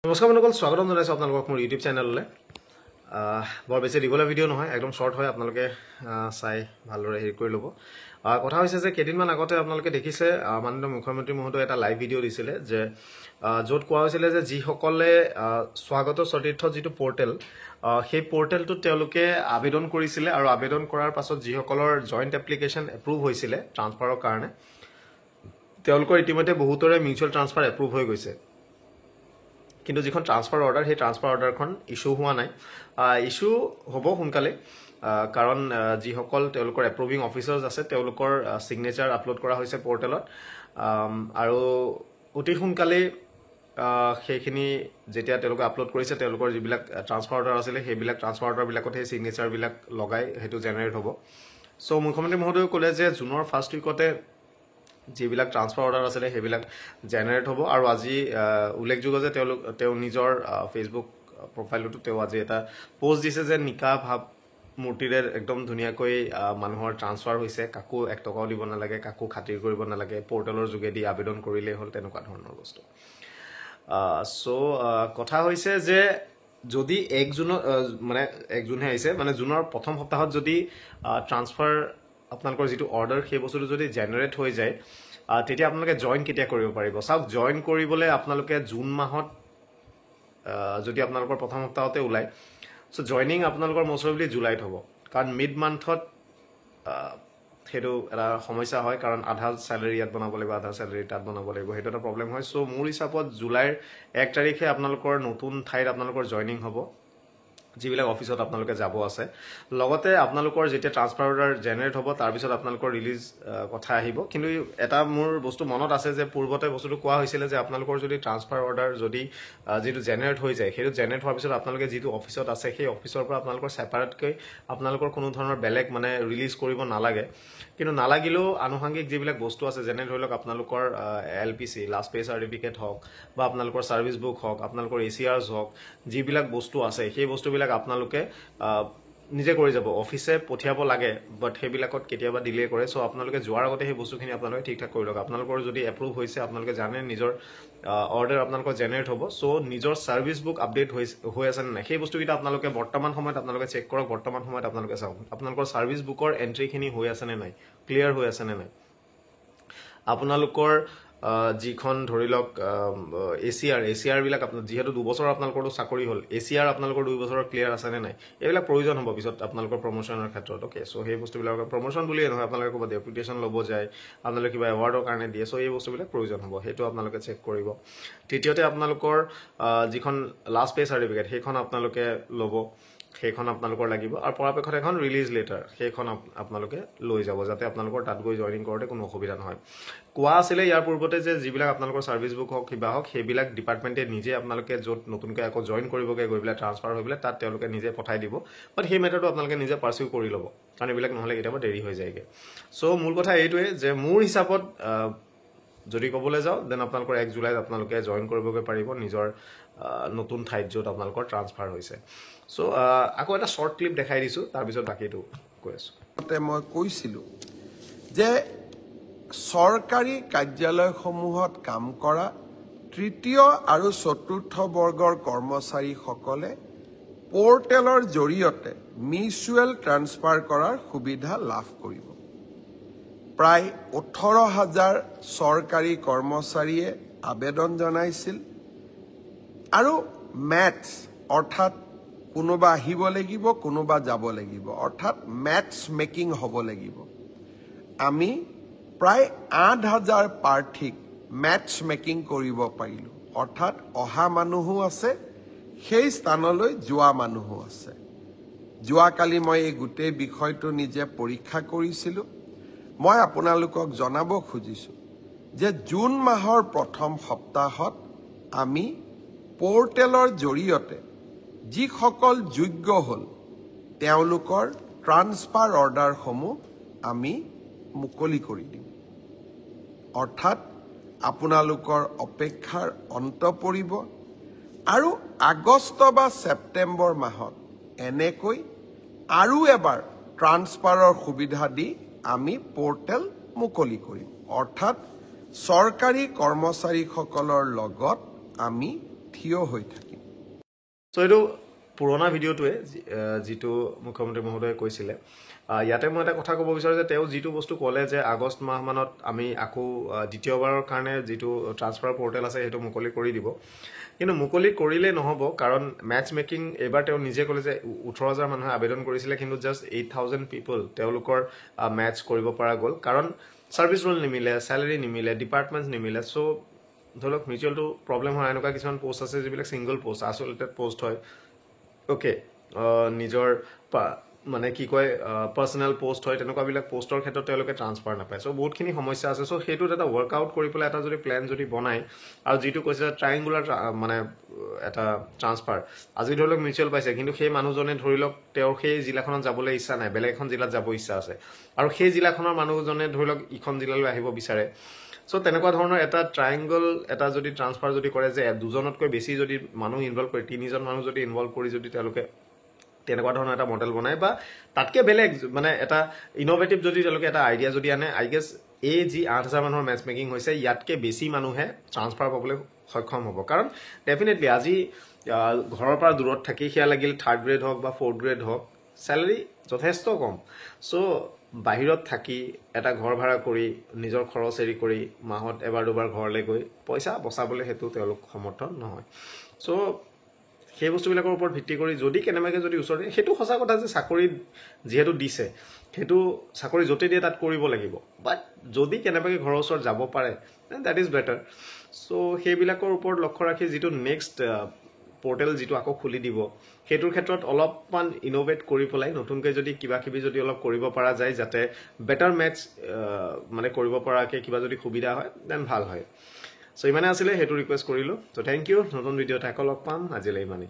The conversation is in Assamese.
নমস্কাৰ বন্ধুসকল, স্বাগতম জনাইছোঁ আপোনালোকক মোৰ ইউটিউব চেনেললৈ। বৰ বেছি দীঘলীয়া ভিডিঅ' নহয়, একদম শ্বৰ্ট হয়, আপোনালোকে চাই ভালদৰে হেৰি কৰি ল'ব। কথা হৈছে যে কেইদিনমান আগতে আপোনালোকে দেখিছে মাননীয় মুখ্যমন্ত্ৰী মহোদয়ে এটা লাইভ ভিডিঅ' দিছিলে যে য'ত কোৱা হৈছিলে যে যিসকলে স্বাগত সতীৰ্থ যিটো পৰ্টেল, সেই পৰ্টেলটোত তেওঁলোকে আবেদন কৰিছিলে আৰু আবেদন কৰাৰ পাছত যিসকলৰ জইণ্ট এপ্লিকেশ্যন এপ্ৰুভ হৈছিলে ট্ৰান্সফাৰৰ কাৰণে, তেওঁলোকৰ ইতিমধ্যে বহুতৰে মিউচুৱেল ট্ৰান্সফাৰ এপ্ৰুভ হৈ গৈছে। কিন্তু যিখন ট্ৰান্সফাৰ অৰ্ডাৰ, সেই ট্ৰান্সফাৰ অৰ্ডাৰখন ইছ্যু হোৱা নাই। ইছ্যু হ'ব সোনকালে, কাৰণ যিসকল তেওঁলোকৰ এপ্ৰুভিং অফিচাৰ্ছ আছে তেওঁলোকৰ ছিগনেচাৰ আপলোড কৰা হৈছে পৰ্টেলত, আৰু অতি সোনকালেই সেইখিনি যেতিয়া তেওঁলোকে আপলোড কৰিছে, তেওঁলোকৰ যিবিলাক ট্ৰান্সফাৰ অৰ্ডাৰ আছিলে সেইবিলাক ট্ৰান্সফাৰ অৰ্ডাৰবিলাকত সেই ছিগনেচাৰবিলাক লগাই সেইটো জেনেৰেট হ'ব। চ' মুখ্যমন্ত্ৰী মহোদয়ে ক'লে যে জুনৰ ফাৰ্ষ্ট উইকতে যিবিলাক ট্ৰান্সফাৰ অৰ্ডাৰ আছিলে সেইবিলাক জেনেৰেট হ'ব। আৰু আজি উল্লেখযোগ্য যে তেওঁ নিজৰ ফেচবুক প্ৰফাইলতো তেওঁ আজি এটা পোষ্ট দিছে যে নিকা ভাৱ মূৰ্তিৰে একদম ধুনীয়াকৈ মানুহৰ ট্ৰান্সফাৰ হৈছে, কাকো 1 টকাও দিব নালাগে, কাকো খাতিৰ কৰিব নালাগে, পৰ্টেলৰ যোগেদি আবেদন কৰিলেই হ'ল, তেনেকুৱা ধৰণৰ বস্তু। চ' কথা হৈছে যে যদি 1 জুনত মানে 1 জুনহে আহিছে, মানে জুনৰ প্ৰথম সপ্তাহত যদি ট্ৰান্সফাৰ আপোনালোকৰ যিটো অৰ্ডাৰ সেই বস্তুটো যদি জেনেৰেট হৈ যায়, তেতিয়া আপোনালোকে জইন কেতিয়া কৰিব পাৰিব? চাওক, জইন কৰিবলৈ আপোনালোকে জুন মাহত যদি আপোনালোকৰ প্ৰথম সপ্তাহতে ওলায়, চ' জইনিং আপোনালোকৰ মষ্ট প্ৰবেবলি জুলাইত হ'ব, কাৰণ মিড মান্থত সেইটো এটা সমস্যা হয়, কাৰণ আধা চেলাৰী ইয়াত বনাব লাগিব, আধা চেলাৰী তাত বনাব লাগিব, সেইটো এটা প্ৰব্লেম হয়। চ' মোৰ হিচাপত জুলাইৰ 1 তাৰিখে আপোনালোকৰ নতুন ঠাইত আপোনালোকৰ জইনিং হ'ব, যিবিলাক অফিচত আপোনালোকে যাব আছে। লগতে আপোনালোকৰ যেতিয়া ট্ৰান্সফাৰ অৰ্ডাৰ জেনেৰেট হ'ব তাৰপিছত আপোনালোকৰ ৰিলিজ কথা আহিব। কিন্তু এটা মোৰ বস্তু মনত আছে যে পূৰ্বতে বস্তুটো কোৱা হৈছিলে যে আপোনালোকৰ যদি ট্ৰান্সফাৰ অৰ্ডাৰ যদি যিটো জেনেৰেট হৈ যায়, সেইটো জেনেৰেট হোৱাৰ পিছত আপোনালোকে যিটো অফিচত আছে সেই অফিচৰ পৰা আপোনালোকৰ ছেপাৰেটকৈ আপোনালোকৰ কোনো ধৰণৰ বেলেগ মানে ৰিলিজ কৰিব নালাগে। কিন্তু নালাগিলেও আনুষংগিক যিবিলাক বস্তু আছে, যেনে ধৰি লওক আপোনালোকৰ LPC লাষ্ট পে চাৰ্টিফিকেট হওক, বা আপোনালোকৰ ছাৰ্ভিচ বুক হওক, আপোনালোকৰ ACRs হওক, যিবিলাক বস্তু আছে সেই বস্তুবিলাক আপোনালোকে নিজে কৰি যাব। অফিচে পঠিয়াব লাগে, বাট সেইবিলাকত কেতিয়াবা ডিলে কৰে। চ' আপোনালোকে যোৱাৰ আগতে সেই বস্তুখিনি আপোনালোকে ঠিক ঠাক কৰি লওক। আপোনালোকৰ যদি এপ্ৰুভ হৈছে, আপোনালোকে জানে নিজৰ অৰ্ডাৰ আপোনালোকৰ জেনেৰেট হ'ব, চ' নিজৰ ছাৰ্ভিচ বুক আপডেট হৈ আছে নে নাই সেই বস্তুকেইটা আপোনালোকে বৰ্তমান সময়ত আপোনালোকে চেক কৰক। বৰ্তমান সময়ত আপোনালোকে চাওক আপোনালোকৰ ছাৰ্ভিচ বুকৰ এণ্ট্ৰিখিনি হৈ আছে নে নাই, ক্লিয়াৰ হৈ আছে নে নাই। আপোনালোকৰ যিখন ধৰি লওক ACR বিলাক যিহেতু 2 বছৰ আপোনালোকৰতো চাকৰি হ'ল, ACR আপোনালোকৰ 2 বছৰৰ ক্লিয়াৰ আছে নে নাই, এইবিলাক প্ৰয়োজন হ'ব পিছত আপোনালোকৰ প্ৰমোশ্যনৰ ক্ষেত্ৰত। অ'কে, চ' সেই বস্তুবিলাকৰ প্ৰমোশ্যন বুলিয়ে নহয়, আপোনালোকে ক'ৰবাত ডেপুটেশ্যন ল'ব যায়, আপোনালোকে কিবা এৱাৰ্ডৰ কাৰণে দিয়ে, চ' এই বস্তুবিলাক প্ৰয়োজন হ'ব, সেইটো আপোনালোকে চেক কৰিব। তৃতীয়তে আপোনালোকৰ যিখন লাষ্ট পে চাৰ্টিফিকেট সেইখন আপোনালোকে ল'ব, সেইখন আপোনালোকৰ লাগিব। আৰু পৰাপক্ষত এখন ৰিলিজ লেটাৰ সেইখন আপোনালোকে লৈ যাব, যাতে আপোনালোকৰ তাত গৈ জইনিং কৰোঁতে কোনো অসুবিধা নহয়। কোৱা আছিলে ইয়াৰ পূৰ্বতে যে যিবিলাক আপোনালোকৰ ছাৰ্ভিচ বুক হওক কিবা হওক, সেইবিলাক ডিপাৰ্টমেণ্টে নিজে আপোনালোকে য'ত নতুনকৈ আকৌ জইন কৰিবগৈ গৈ পেলাই ট্ৰান্সফাৰ হৈ পেলাই তাত তেওঁলোকে নিজে পঠাই দিব, বাট সেই মেটাৰটো আপোনালোকে নিজে পাৰ্চিউ কৰি ল'ব, কাৰণ এইবিলাক নহ'লে কেতিয়াবা দেৰি হৈ যায়গৈ। চ' মূল কথা এইটোৱে যে মোৰ হিচাপত যদি ক'বলৈ যাওঁ, দেন আপোনালোকৰ 1 জুলাইত আপোনালোকে জইন কৰিবগৈ পাৰিব নিজৰ নতুন ঠাইত য'ত আপোনালোকৰ ট্ৰান্সফাৰ হৈছে। চ' আকৌ এটা শ্বৰ্ট ক্লিপ দেখাই দিছোঁ, তাৰপিছত বাকীটো কৈ আছোঁ। মই কৈছিলোঁ যে চৰকাৰী কাৰ্যালয়সমূহত কাম কৰা 3য় আৰু 4ৰ্থ বৰ্গৰ কৰ্মচাৰীসকলে পৰ্টেলৰ জৰিয়তে মিউচুৱেল ট্ৰান্সফাৰ কৰাৰ সুবিধা লাভ কৰিব। প্ৰায় 18,000 চৰকাৰী কৰ্মচাৰীয়ে আবেদন জনাইছিল, আৰু মেটছ অৰ্থাৎ কোনোবা আহিব লাগিব, কোনোবা যাব লাগিব, অৰ্থাৎ মেটছ মেকিং হ'ব লাগিব। আমি প্ৰায় 8,000 প্ৰাৰ্থীক মেটছ মেকিং কৰিব পাৰিলোঁ, অৰ্থাৎ অহা মানুহো আছে, সেই স্থানলৈ যোৱা মানুহো আছে। যোৱাকালি মই এই গোটেই বিষয়টো নিজে পৰীক্ষা কৰিছিলোঁ। মই আপোনালোকক জনাব খুজিছোঁ যে জুন মাহৰ প্ৰথম সপ্তাহত আমি পৰ্টেলৰ জৰিয়তে যিসকল যোগ্য হ'ল তেওঁলোকৰ ট্ৰান্সফাৰ অৰ্ডাৰসমূহ আমি মুকলি কৰি দিম। অৰ্থাৎ আপোনালোকৰ অপেক্ষাৰ অন্ত পৰিব, আৰু আগষ্ট বা ছেপ্টেম্বৰ মাহত এনেকৈ আৰু এবাৰ ট্ৰান্সফাৰৰ সুবিধা দি আমি পৰ্টেল মুকলি কৰিম। অৰ্থাৎ চৰকাৰী কৰ্মচাৰীসকলৰ লগত আমি থিয় হৈ থাকিম। চ' এইটো পুৰণা ভিডিঅ'টোৱে যিটো মুখ্যমন্ত্ৰী মহোদয়ে কৈছিলে। ইয়াতে মই এটা কথা ক'ব বিচাৰোঁ যে তেওঁ যিটো বস্তু ক'লে যে আগষ্ট মাহমানত আমি আকৌ দ্বিতীয়বাৰৰ কাৰণে যিটো ট্ৰান্সফাৰ পৰ্টেল আছে সেইটো মুকলি কৰি দিব, কিন্তু মুকলি কৰিলেই নহ'ব, কাৰণ মেটচ মেকিং এইবাৰ তেওঁ নিজে ক'লে যে 18,000 মানুহে আবেদন কৰিছিলে, কিন্তু জাষ্ট 8,000 পিপল তেওঁলোকৰ মেটচ কৰিব পৰা গ'ল, কাৰণ ছাৰ্ভিচ ৰোল নিমিলে, চেলেৰি নিমিলে, ডিপাৰ্টমেণ্ট নিমিলে। চ' ধৰি লওক মিউচুৱেলটো প্ৰব্লেম হয়, এনেকুৱা কিছুমান পষ্ট আছে যিবিলাক ছিংগল পষ্ট, আচলতে পষ্ট হয়, অ'কে, নিজৰ মানে কি কয় পাৰ্চনেল পষ্ট হয়, তেনেকুৱাবিলাক পষ্টৰ ক্ষেত্ৰত তেওঁলোকে ট্ৰান্সফাৰ নাপায়। চ' বহুতখিনি সমস্যা আছে। চ' সেইটোত এটা ৱৰ্কআউট কৰি পেলাই এটা যদি প্লেন যদি বনায়, আৰু যিটো কৈছে ট্ৰাইংগুলাৰ মানে এটা ট্ৰান্সফাৰ, আজি ধৰি লওক মিউচুৱেল পাইছে, কিন্তু সেই মানুহজনে ধৰি লওক তেওঁৰ সেই জিলাখনত যাবলৈ ইচ্ছা নাই, বেলেগ এখন জিলাত যাব ইচ্ছা আছে, আৰু সেই জিলাখনৰ মানুহজনে ধৰি লওক ইখন জিলালৈ আহিব বিচাৰে। চ' তেনেকুৱা ধৰণৰ এটা ট্ৰাইংগল এটা যদি ট্ৰান্সফাৰ যদি কৰে, যে দুজনতকৈ বেছি যদি মানুহ ইনভলভ কৰে, 3জন মানুহ যদি ইনভলভ কৰি যদি তেওঁলোকে তেনেকুৱা ধৰণৰ এটা মডেল বনায়, বা তাতকৈ বেলেগ মানে এটা ইন'ভেটিভ যদি তেওঁলোকে এটা আইডিয়া যদি আনে, আই গেছ এই যি 8,000 মানুহৰ মেটচ মেকিং হৈছে, ইয়াতকৈ বেছি মানুহে ট্ৰান্সফাৰ পাবলৈ সক্ষম হ'ব। কাৰণ ডেফিনেটলি আজি ঘৰৰ পৰা দূৰত থাকি সেয়া লাগিল 3rd গ্ৰেড হওক বা 4th গ্ৰেড হওক, চেলাৰী যথেষ্ট কম। চ' বাহিৰত থাকি এটা ঘৰ ভাড়া কৰি নিজৰ খৰচ এৰি কৰি মাহত এবাৰ দুবাৰ ঘৰলৈ গৈ পইচা বচাবলৈ সেইটো তেওঁলোক সমৰ্থন নহয়। চ' সেই বস্তুবিলাকৰ ওপৰত ভিত্তি কৰি যদি কেনেবাকৈ যদি ওচৰতে, সেইটো সঁচা কথা যে চাকৰি যিহেতু দিছে, সেইটো চাকৰি য'তে দিয়ে তাত কৰিব লাগিব, বাট যদি কেনেবাকৈ ঘৰৰ ওচৰত যাব পাৰে দেন দেট ইজ বেটাৰ। চ' সেইবিলাকৰ ওপৰত লক্ষ্য ৰাখি যিটো নেক্সট পৰ্টেল যিটো আকৌ খুলি দিব, সেইটোৰ ক্ষেত্ৰত অলপমান ইন'ভেট কৰি পেলাই নতুনকৈ যদি কিবা কিবি যদি অলপ কৰিব পৰা যায়, যাতে বেটাৰ মেটচ মানে কৰিব পৰাকৈ কিবা যদি সুবিধা হয় দেন ভাল হয়। চ' ইমানে আছিলে, সেইটো ৰিকুৱেষ্ট কৰিলোঁ। চ' থেংক ইউ। নতুন ভিডিঅ'ত আকৌ লগ পাম, আজিলৈ ইমানেই।